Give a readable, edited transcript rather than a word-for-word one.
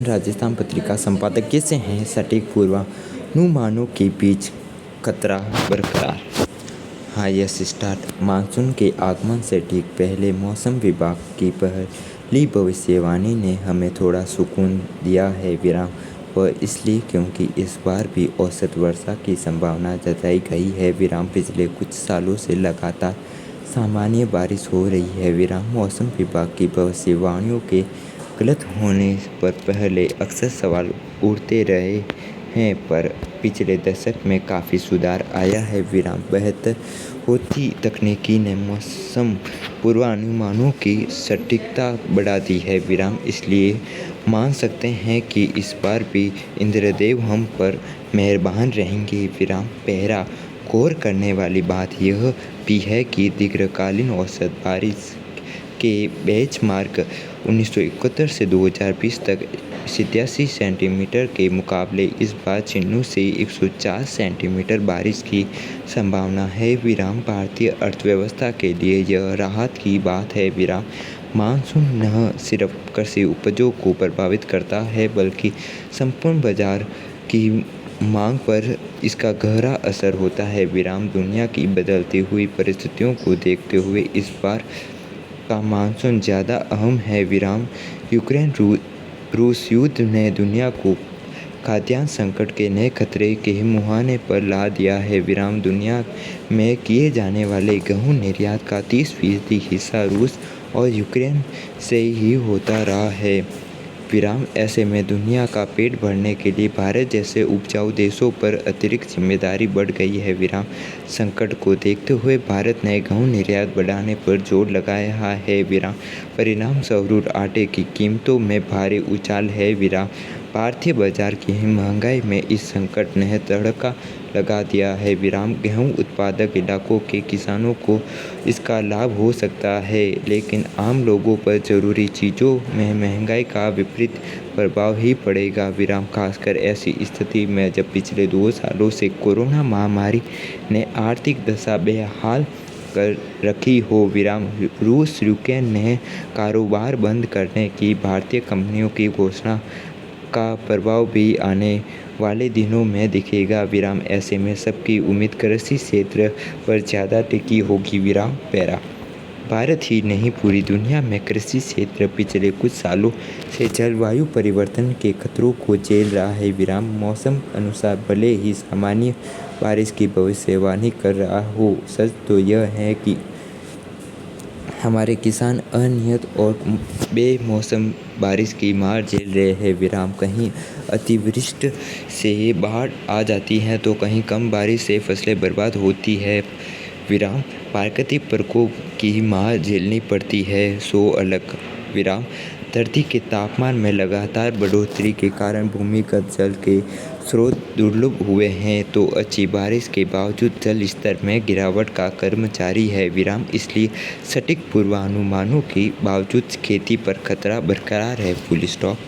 राजस्थान पत्रिका संपादक कैसे हैं सटीक पूर्वानुमानों के बीच खतरा बरकरार। Highest start. मानसून के आगमन से ठीक पहले मौसम विभाग की पहली भविष्यवाणी ने हमें थोड़ा सुकून दिया है विराम। वह इसलिए क्योंकि इस बार भी औसत वर्षा की संभावना जताई गई है विराम। पिछले कुछ सालों से लगातार सामान्य बारिश हो रही है विराम। मौसम विभाग की भविष्यवाणियों के गलत होने पर पहले अक्सर सवाल उठते रहे हैं, पर पिछले दशक में काफ़ी सुधार आया है विराम। बेहतर होती तकनीकी ने मौसम पूर्वानुमानों की सटीकता बढ़ा दी है विराम। इसलिए मान सकते हैं कि इस बार भी इंद्रदेव हम पर मेहरबान रहेंगे विराम। पहला गौर करने वाली बात यह भी है कि दीर्घकालीन औसत बारिश के बेंचमार्क 1971 से 2020 तक 87 सेंटीमीटर के मुकाबले इस बार चिन्नू से 104 सेंटीमीटर बारिश की संभावना है विराम। भारतीय अर्थव्यवस्था के लिए यह राहत की बात है विराम। मानसून न सिर्फ कृषि उपजों को प्रभावित करता है बल्कि संपूर्ण बाजार की मांग पर इसका गहरा असर होता है विराम। दुनिया की बदलती हुई परिस्थितियों को देखते हुए इस बार का मानसून ज़्यादा अहम है विराम। यूक्रेन रूस युद्ध ने दुनिया को खाद्यान्न संकट के नए खतरे के मुहाने पर ला दिया है विराम। दुनिया में किए जाने वाले गेहूं निर्यात का 30% हिस्सा रूस और यूक्रेन से ही होता रहा है विराम। ऐसे में दुनिया का पेट भरने के लिए भारत जैसे उपजाऊ देशों पर अतिरिक्त जिम्मेदारी बढ़ गई है विराम। संकट को देखते हुए भारत ने गेहूं निर्यात बढ़ाने पर जोर लगाया है विराम। परिणाम स्वरूप आटे की कीमतों में भारी उछाल है विराम। भारतीय बाजार की महंगाई में इस संकट ने तड़का लगा दिया है विराम। गेहूं उत्पादक इलाकों के किसानों को इसका लाभ हो सकता है, लेकिन आम लोगों पर ज़रूरी चीज़ों में महंगाई का विपरीत प्रभाव ही पड़ेगा विराम। खासकर ऐसी स्थिति में जब पिछले 2 सालों से कोरोना महामारी ने आर्थिक दशा बेहाल कर रखी हो विराम। रूस यूक्रेन ने कारोबार बंद करने की भारतीय कंपनियों की घोषणा का प्रभाव भी आने वाले दिनों में दिखेगा विराम। ऐसे में सबकी उम्मीद कृषि क्षेत्र पर ज़्यादा टिकी होगी विराम। पैरा। भारत ही नहीं पूरी दुनिया में कृषि क्षेत्र पिछले कुछ सालों से जलवायु परिवर्तन के खतरों को झेल रहा है विराम। मौसम अनुसार भले ही सामान्य बारिश की भविष्यवाणी कर रहा हो, सच तो यह है कि हमारे किसान अनियमित और बेमौसम बारिश की मार झेल रहे हैं विराम। कहीं अतिवृष्टि से बाढ़ आ जाती है तो कहीं कम बारिश से फसलें बर्बाद होती है विराम। प्राकृतिक प्रकोप की मार झेलनी पड़ती है सो अलग विराम। धरती के तापमान में लगातार बढ़ोतरी के कारण भूमिगत जल के स्रोत दुर्लभ हुए हैं, तो अच्छी बारिश के बावजूद जल स्तर में गिरावट का क्रम जारी है विराम। इसलिए सटीक पूर्वानुमानों के बावजूद खेती पर खतरा बरकरार है। Full stop.